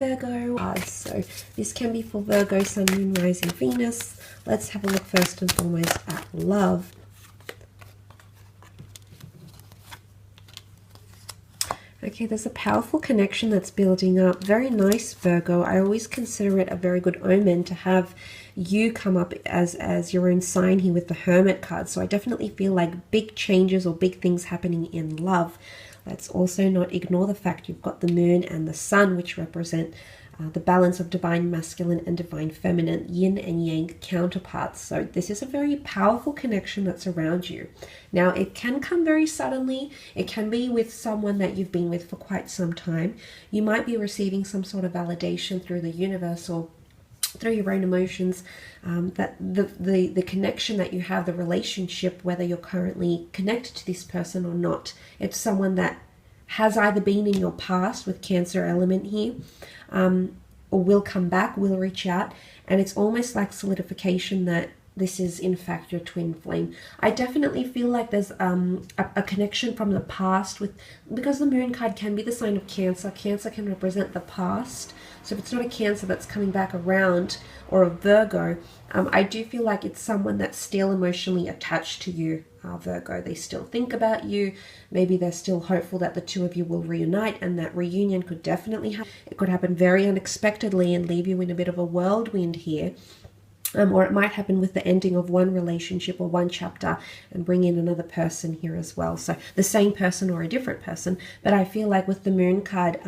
Virgo cards. So this can be for Virgo, Sun, Moon, Rising, Venus. Let's have a look first and foremost at love. Okay, there's a powerful connection that's building up. Very nice, Virgo. I always consider it a very good omen to have you come up as your own sign here with the Hermit card. So I definitely feel like big changes or big things happening in love. Let's also not ignore the fact you've got the Moon and the Sun, which represent the balance of divine masculine and divine feminine, yin and yang counterparts. So this is a very powerful connection that's around you. Now, it can come very suddenly. It can be with someone that you've been with for quite some time. You might be receiving some sort of validation through the universe or through your own emotions, that the connection that you have, the relationship, whether you're currently connected to this person or not, it's someone that has either been in your past with Cancer element here, or will come back, will reach out, and it's almost like solidification that this is in fact your twin flame. I definitely feel like there's a connection from the past because the Moon card can be the sign of Cancer. Cancer can represent the past. So if it's not a Cancer that's coming back around, or a Virgo, I do feel like it's someone that's still emotionally attached to you, Virgo. They still think about you. Maybe they're still hopeful that the two of you will reunite, and that reunion could definitely happen. It could happen very unexpectedly and leave you in a bit of a whirlwind here. Or it might happen with the ending of one relationship or one chapter and bring in another person here as well. So the same person or a different person. But I feel like with the Moon card,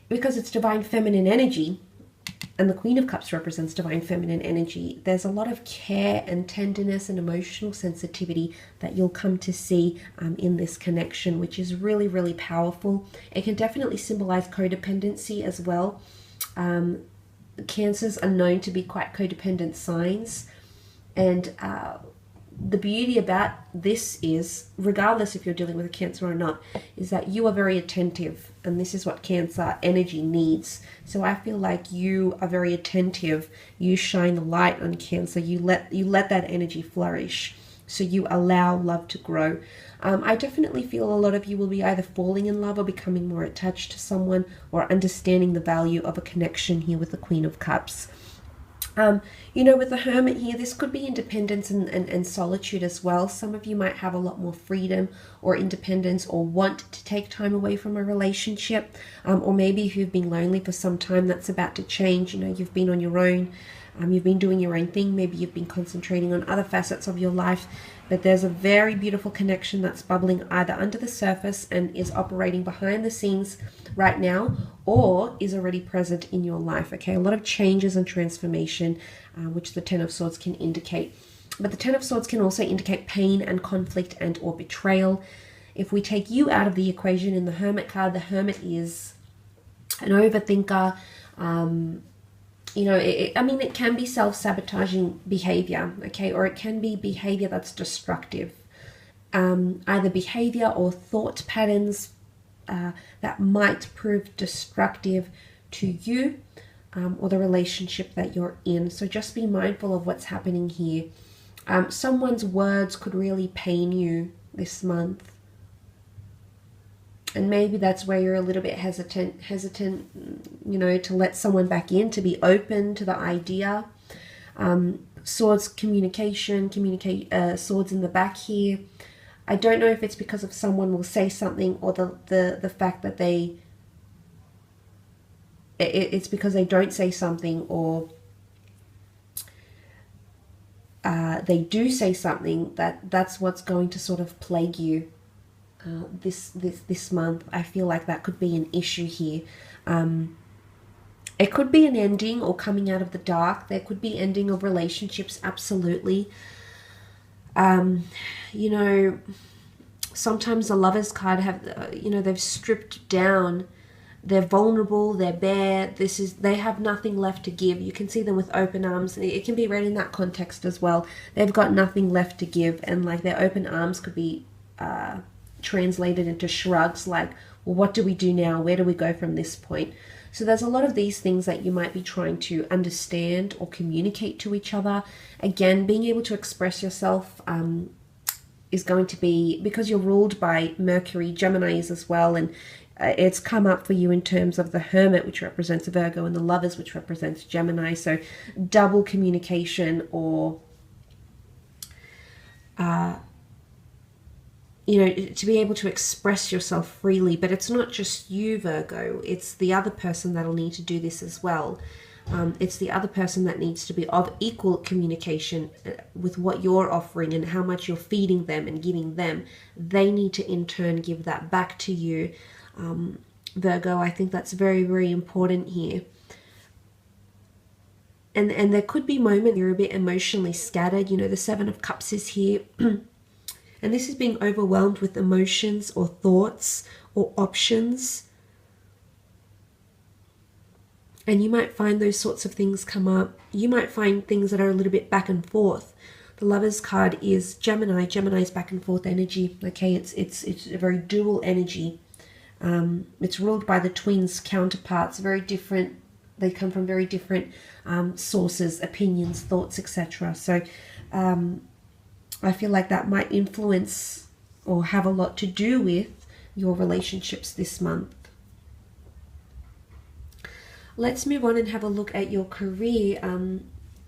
because it's divine feminine energy, and the Queen of Cups represents divine feminine energy, there's a lot of care and tenderness and emotional sensitivity that you'll come to see in this connection, which is really, really powerful. It can definitely symbolize codependency as well. Cancers are known to be quite codependent signs, and the beauty about this is, regardless if you're dealing with a Cancer or not, is that you are very attentive, and this is what Cancer energy needs. So I feel like you are very attentive. You shine the light on Cancer. You let that energy flourish. So you allow love to grow. I definitely feel a lot of you will be either falling in love or becoming more attached to someone, or understanding the value of a connection here with the Queen of Cups. You know, with the Hermit here, this could be independence and solitude as well. Some of you might have a lot more freedom or independence, or want to take time away from a relationship. Or maybe if you've been lonely for some time, that's about to change. You know, you've been on your own. You've been doing your own thing. Maybe you've been concentrating on other facets of your life. But there's a very beautiful connection that's bubbling either under the surface and is operating behind the scenes right now, or is already present in your life. Okay, a lot of changes and transformation, which the Ten of Swords can indicate. But the Ten of Swords can also indicate pain and conflict and or betrayal. If we take you out of the equation in the Hermit card, the Hermit is an overthinker. You know, it can be self-sabotaging behavior, okay, or it can be behavior that's destructive. Either behavior or thought patterns that might prove destructive to you or the relationship that you're in. So just be mindful of what's happening here. Someone's words could really pain you this month. And maybe that's where you're a little bit hesitant, you know, to let someone back in, to be open to the idea. Swords communication, swords in the back here. I don't know if it's because of someone will say something, or the fact that it's because they don't say something, or they do say something, that's what's going to sort of plague you. This month. I feel like that could be an issue here. It could be an ending or coming out of the dark. There could be ending of relationships, absolutely. You know, sometimes the Lovers card have, you know, they've stripped down. They're vulnerable, they're bare. They have nothing left to give. You can see them with open arms. It can be read in that context as well. They've got nothing left to give, and like their open arms could be translated into shrugs, like, well, what do we do now? Where do we go from this point? So there's a lot of these things that you might be trying to understand or communicate to each other. Again, being able to express yourself is going to be, because you're ruled by Mercury, Gemini is as well, and it's come up for you in terms of the Hermit, which represents Virgo, and the Lovers, which represents Gemini. So double communication, or to be able to express yourself freely. But it's not just you, Virgo. It's the other person that'll need to do this as well. It's the other person that needs to be of equal communication with what you're offering and how much you're feeding them and giving them. They need to in turn give that back to you, Virgo. I think that's very, very important here. And there could be moments you're a bit emotionally scattered. The Seven of Cups is here. And this is being overwhelmed with emotions or thoughts or options. And you might find those sorts of things come up. You might find things that are a little bit back and forth. The Lovers card is Gemini. Gemini's back and forth energy. Okay, it's a very dual energy. It's ruled by the twins counterparts, very different. They come from very different sources, opinions, thoughts, etc. So I feel like that might influence or have a lot to do with your relationships this month. Let's move on and have a look at your career,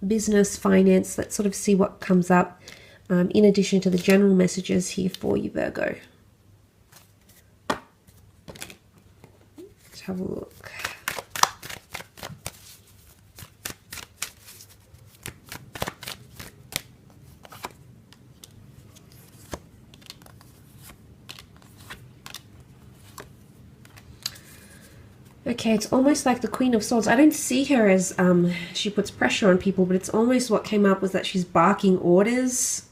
business, finance. Let's sort of see what comes up in addition to the general messages here for you, Virgo. Let's have a look. Okay, it's almost like the Queen of Swords. I don't see her as she puts pressure on people, but it's almost what came up was that she's barking orders,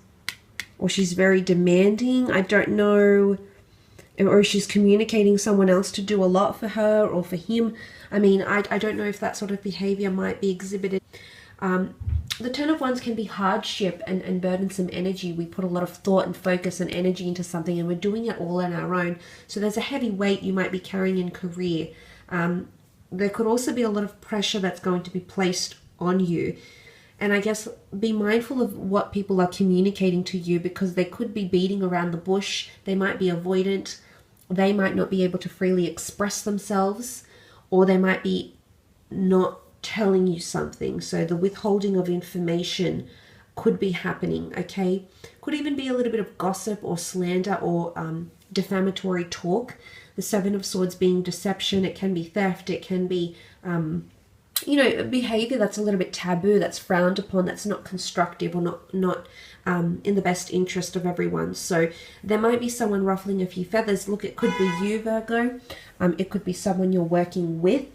or she's very demanding. I don't know, or she's communicating someone else to do a lot for her or for him. I mean, I don't know if that sort of behavior might be exhibited. The Ten of Wands can be hardship and burdensome energy. We put a lot of thought and focus and energy into something, and we're doing it all on our own. So there's a heavy weight you might be carrying in career. There could also be a lot of pressure that's going to be placed on you. And I guess be mindful of what people are communicating to you, because they could be beating around the bush. They might be avoidant. They might not be able to freely express themselves, or they might be not telling you something. So the withholding of information could be happening, okay? Could even be a little bit of gossip or slander or defamatory talk. The Seven of Swords being deception. It can be theft. It can be, behavior that's a little bit taboo, that's frowned upon, that's not constructive, or not in the best interest of everyone. So there might be someone ruffling a few feathers. Look, it could be you, Virgo. It could be someone you're working with.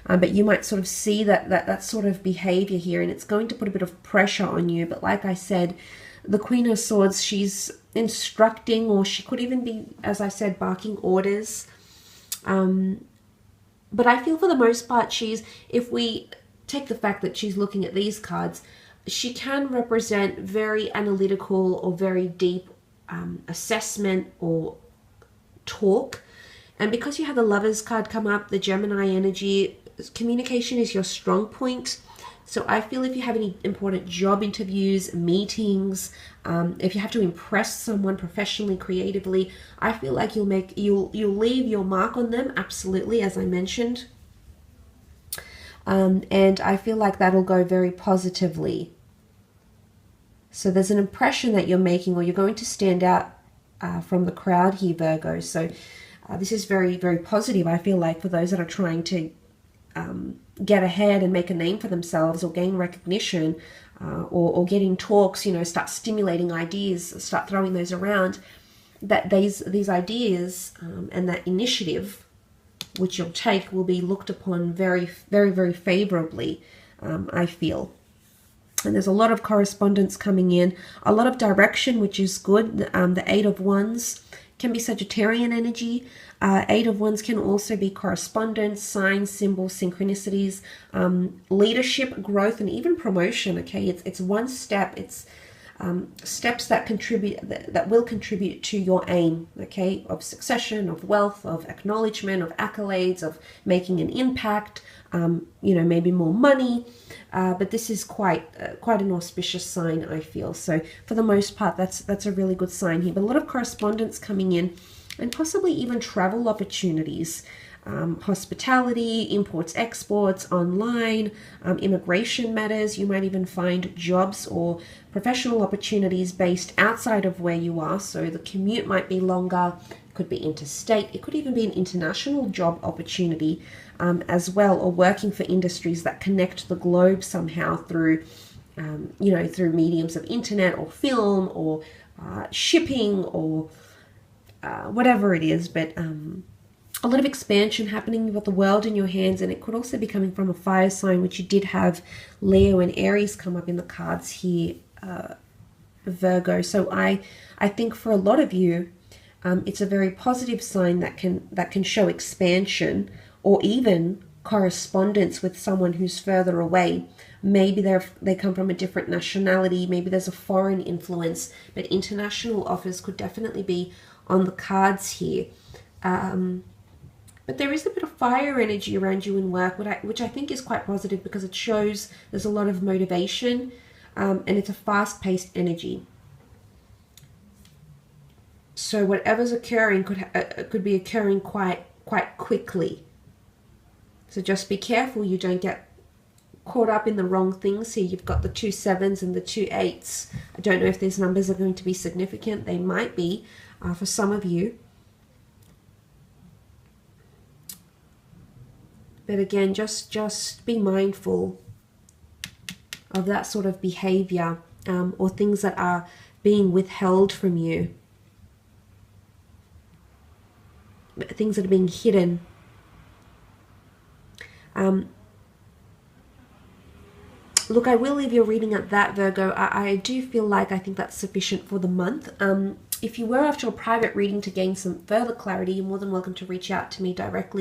But you might sort of see that sort of behavior here, and it's going to put a bit of pressure on you. But like I said, the Queen of Swords, she's instructing, or she could even be, as I said, barking orders. But I feel for the most part, if we take the fact that she's looking at these cards, she can represent very analytical or very deep assessment or talk. And because you have the Lovers card come up, the Gemini energy, communication is your strong point. So I feel if you have any important job interviews, meetings, if you have to impress someone professionally, creatively, I feel like you'll leave your mark on them, absolutely, as I mentioned. And I feel like that'll go very positively. So there's an impression that you're making, or you're going to stand out from the crowd here, Virgo. So this is very, very positive, I feel like, for those that are trying to get ahead and make a name for themselves, or gain recognition, or get in talks, start stimulating ideas, start throwing those around, that these ideas and that initiative which you'll take will be looked upon very, very, very favorably, I feel. And there's a lot of correspondence coming in, a lot of direction, which is good. The Eight of Wands can be Sagittarian energy. Eight of Wands can also be correspondence, signs, symbols, synchronicities, leadership, growth, and even promotion. Okay, it's one step. It's steps that will contribute to your aim. Okay, of succession, of wealth, of acknowledgement, of accolades, of making an impact. Maybe more money. But this is quite an auspicious sign, I feel. So for the most part, that's a really good sign here. But a lot of correspondence coming in. and possibly even travel opportunities. Hospitality, imports, exports, online, immigration matters. You might even find jobs or professional opportunities based outside of where you are. So the commute might be longer, it could be interstate, it could even be an international job opportunity as well, or working for industries that connect the globe somehow through, through mediums of internet or film or shipping or whatever it is. But a lot of expansion happening. You've got the world in your hands, and it could also be coming from a fire sign, which you did have Leo and Aries come up in the cards here, Virgo. So I think for a lot of you, it's a very positive sign that can show expansion or even correspondence with someone who's further away. Maybe they come from a different nationality. Maybe there's a foreign influence, but international offers could definitely be on the cards here. But there is a bit of fire energy around you in work, which I think is quite positive because it shows there's a lot of motivation, and it's a fast-paced energy. So whatever's occurring could be occurring quite quickly. So just be careful you don't get caught up in the wrong things here. You've got the 2 7s and the 2 8s. I don't know if these numbers are going to be significant. They might be for some of you. But again, just be mindful of that sort of behavior or things that are being withheld from you. Things that are being hidden. Look, I will leave your reading at that, Virgo. I do feel like I think that's sufficient for the month. If you were after a private reading to gain some further clarity, you're more than welcome to reach out to me directly.